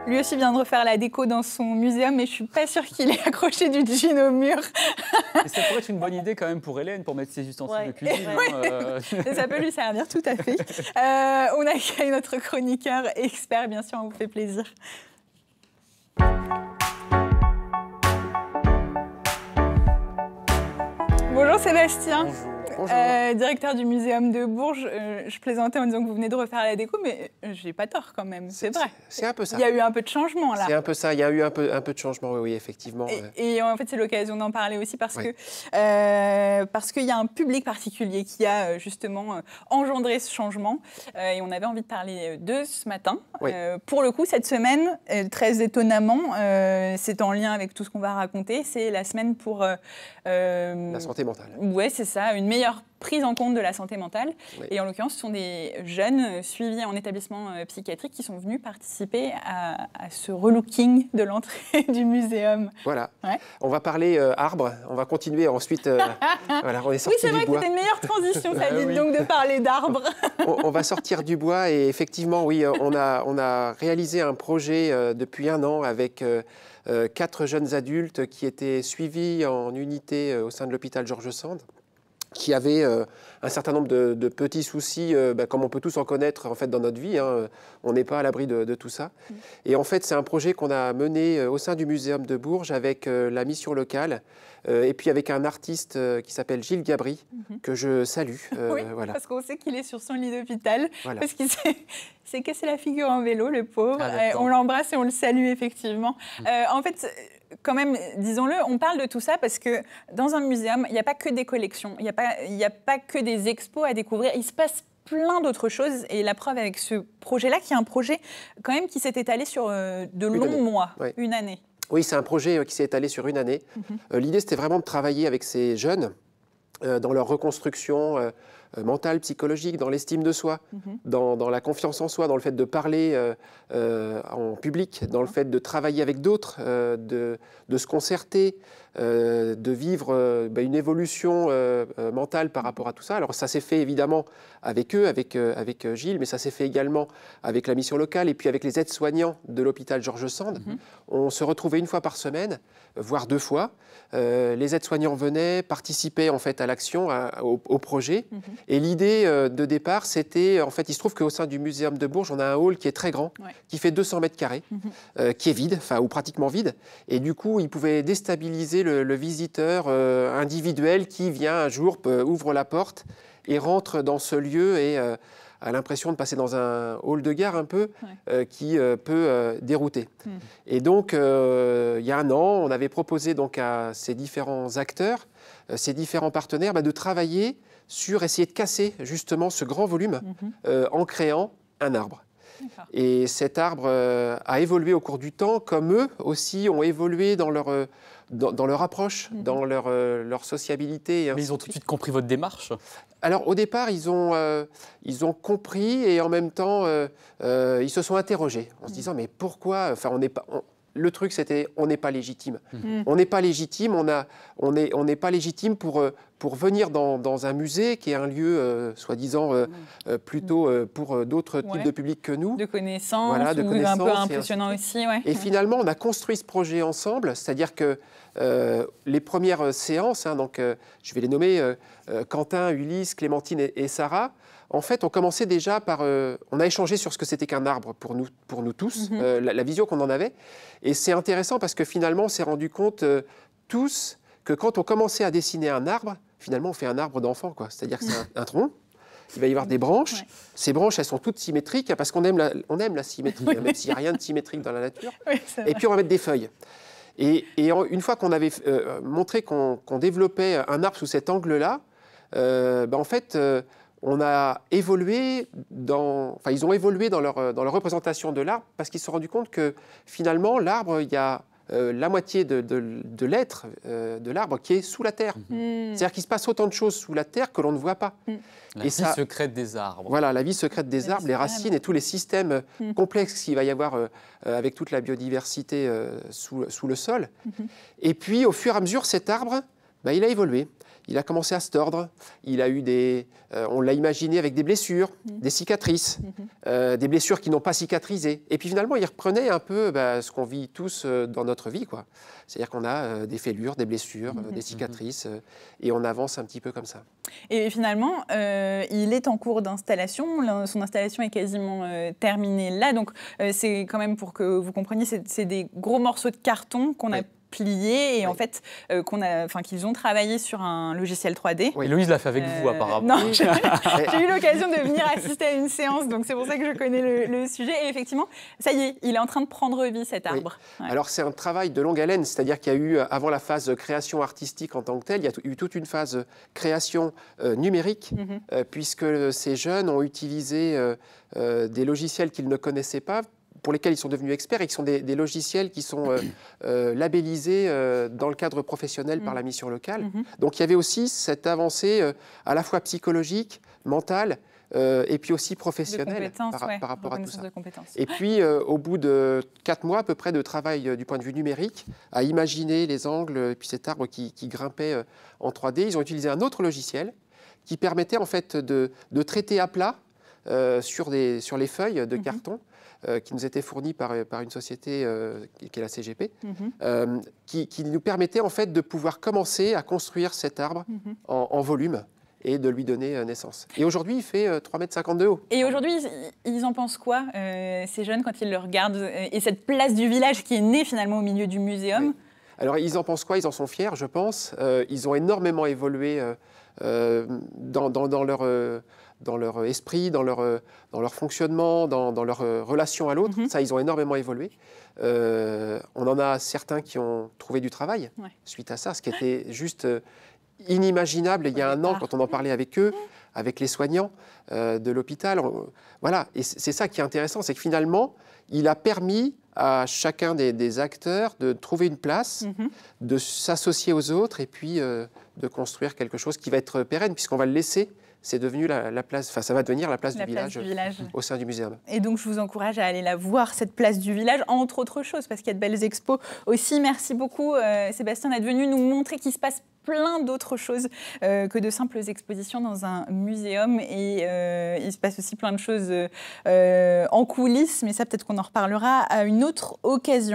Lui aussi vient de refaire la déco dans son muséum, mais je suis pas sûre qu'il ait accroché du jean au mur. Et ça pourrait être une bonne idée quand même pour Hélène, pour mettre ses ustensiles de cuisine. Et ça peut lui servir, tout à fait. On accueille notre chroniqueur expert, bien sûr, on vous fait plaisir. Bonjour Sébastien. Bonjour. Directeur du Muséum de Bourges. Je plaisantais en disant que vous venez de refaire la déco, mais j'ai pas tort quand même, c'est vrai. C'est un peu ça. Il y a eu un peu de changement là. C'est un peu ça, il y a eu un peu de changement, oui, effectivement. Et en fait, c'est l'occasion d'en parler aussi parce qu'il y a un public particulier qui a justement engendré ce changement. Et on avait envie de parler d'eux ce matin. Oui. Pour le coup, cette semaine, très étonnamment, c'est en lien avec tout ce qu'on va raconter, c'est la semaine pour... la santé mentale. Ouais, c'est ça, une meilleure prise en compte de la santé mentale. Oui. Et en l'occurrence, ce sont des jeunes suivis en établissement psychiatrique qui sont venus participer à ce relooking de l'entrée du muséum. Voilà. Ouais. On va parler arbres, on va continuer ensuite. Voilà, on est sorti oui, c'est vrai que c'était une meilleure transition, Sabine, donc de parler d'arbres. On va sortir du bois et effectivement, oui, on a réalisé un projet depuis 1 an avec 4 jeunes adultes qui étaient suivis en unité au sein de l'hôpital George Sand, qui avaient un certain nombre de petits soucis, comme on peut tous en connaître en fait, dans notre vie. Hein. On n'est pas à l'abri de tout ça. Et en fait, c'est un projet qu'on a mené au sein du Muséum de Bourges avec la mission locale et puis avec un artiste qui s'appelle Gilles Gabry, que je salue. Oui, voilà. Parce qu'on sait qu'il est sur son lit d'hôpital, voilà. Parce qu'il s'est cassé la figure en vélo, le pauvre. On l'embrasse et on le salue effectivement. En fait, quand même, disons-le, on parle de tout ça parce que dans un muséum, il n'y a pas que des collections, il n'y a pas que des expos à découvrir, il se passe plein d'autres choses. Et la preuve avec ce projet-là, qui est un projet quand même qui s'est étalé sur de longs mois, une année. Oui, c'est un projet qui s'est étalé sur 1 année. L'idée, c'était vraiment de travailler avec ces jeunes dans leur reconstruction mentale, psychologique, dans l'estime de soi, dans la confiance en soi, dans le fait de parler en public, dans le fait de travailler avec d'autres, de se concerter, de vivre une évolution mentale par rapport à tout ça. Alors ça s'est fait évidemment avec eux, avec Gilles, mais ça s'est fait également avec la mission locale et puis avec les aides-soignants de l'hôpital George Sand. On se retrouvait 1 fois par semaine, voire 2 fois. Les aides-soignants venaient, participaient en fait à l'action, au projet. Et l'idée de départ, c'était, en fait, il se trouve qu'au sein du Muséum de Bourges, on a un hall qui est très grand, qui fait 200 mètres carrés, qui est vide, enfin, ou pratiquement vide. Et du coup, il pouvait déstabiliser le visiteur individuel qui vient un jour, ouvre la porte et rentre dans ce lieu et a l'impression de passer dans un hall de gare un peu, qui peut dérouter. Et donc, il y a 1 an, on avait proposé donc à ces différents acteurs, ces différents partenaires, de travailler sur essayer de casser justement ce grand volume en créant un arbre. Et cet arbre a évolué au cours du temps, comme eux aussi ont évolué dans leur approche, dans leur sociabilité. Mais ils ont tout de suite compris votre démarche? Alors au départ, ils ont compris et en même temps, ils se sont interrogés en se disant mais pourquoi, enfin on n'est pas... Le truc, c'était on n'est pas légitime. On n'est pas légitime, on n'est pas légitime pour venir dans un musée qui est un lieu, soi-disant, plutôt pour d'autres types de publics que nous. De connaissances, voilà, de connaissances, un peu impressionnant aussi. Et finalement, on a construit ce projet ensemble, c'est-à-dire que les premières séances, donc, je vais les nommer, Quentin, Ulysse, Clémentine et Sarah, en fait, on commençait déjà par... on a échangé sur ce que c'était qu'un arbre pour nous tous, la vision qu'on en avait. Et c'est intéressant parce que finalement, on s'est rendu compte tous que quand on commençait à dessiner un arbre, finalement, on fait un arbre d'enfant, quoi. C'est-à-dire que c'est un tronc, il va y avoir des branches. Ces branches, elles sont toutes symétriques parce qu'on aime la symétrie, même s'il n'y a rien de symétrique dans la nature. Et puis, on va mettre des feuilles. Et une fois qu'on avait montré qu'on développait un arbre sous cet angle-là, en fait... on a évolué ils ont évolué dans leur représentation de l'arbre parce qu'ils se sont rendus compte que finalement, l'arbre, il y a la moitié de l'être de l'arbre qui est sous la terre. C'est-à-dire qu'il se passe autant de choses sous la terre que l'on ne voit pas. La vie secrète des arbres. Voilà, la vie secrète des arbres, les racines et tous les systèmes complexes qu'il va y avoir avec toute la biodiversité sous le sol. Et puis, au fur et à mesure, cet arbre, il a évolué. il a commencé à se tordre. Il a eu on l'a imaginé avec des blessures, des cicatrices, des blessures qui n'ont pas cicatrisé. Et puis finalement, il reprenait un peu ce qu'on vit tous dans notre vie, quoi. C'est-à-dire qu'on a des fêlures, des blessures, des cicatrices, et on avance un petit peu comme ça. Et finalement, il est en cours d'installation. Son installation est quasiment terminée là. Donc, c'est quand même, pour que vous compreniez, c'est des gros morceaux de carton qu'on a pliés et en fait, qu'ils ont travaillé sur un logiciel 3D. Oui, Héloïse l'a fait avec vous, apparemment. Non, j'ai eu l'occasion de venir assister à une séance, donc c'est pour ça que je connais le sujet. Et effectivement, ça y est, il est en train de prendre vie, cet arbre. Oui. Ouais. Alors, c'est un travail de longue haleine, c'est-à-dire qu'il y a eu, avant la phase création artistique en tant que telle, il y a eu toute une phase création numérique, puisque ces jeunes ont utilisé des logiciels qu'ils ne connaissaient pas, pour lesquels ils sont devenus experts et qui sont des logiciels qui sont labellisés dans le cadre professionnel par la mission locale. Donc il y avait aussi cette avancée à la fois psychologique, mentale, et puis aussi professionnelle par rapport à tout ça. Et puis au bout de 4 mois à peu près de travail du point de vue numérique, à imaginer les angles, et puis cet arbre qui grimpait en 3D, ils ont utilisé un autre logiciel qui permettait en fait de traiter à plat sur les feuilles de carton, qui nous était fournie par une société qui est la CGP, qui nous permettait en fait de pouvoir commencer à construire cet arbre en volume et de lui donner naissance. Et aujourd'hui, il fait 3,50 m de haut. Et aujourd'hui, ils en pensent quoi, ces jeunes, quand ils le regardent, et cette place du village qui est née finalement au milieu du muséum? Alors, ils en pensent quoi? Ils en sont fiers, je pense. Ils ont énormément évolué dans leur esprit, dans leur fonctionnement, dans leur relation à l'autre. Ça, ils ont énormément évolué. On en a certains qui ont trouvé du travail suite à ça, ce qui était juste inimaginable il y a un an quand on en parlait avec eux, avec les soignants de l'hôpital. Voilà, et c'est ça qui est intéressant, c'est que finalement, il a permis à chacun des acteurs de trouver une place, de s'associer aux autres et puis de construire quelque chose qui va être pérenne, puisqu'on va le laisser. C'est devenu la place, enfin ça va devenir la place du village au sein du muséum. Et donc je vous encourage à aller la voir, cette place du village, entre autres choses, parce qu'il y a de belles expos aussi. Merci beaucoup Sébastien d'être venu nous montrer qu'il se passe plein d'autres choses que de simples expositions dans un muséum. Et il se passe aussi plein de choses en coulisses, mais ça peut-être qu'on en reparlera à une autre occasion.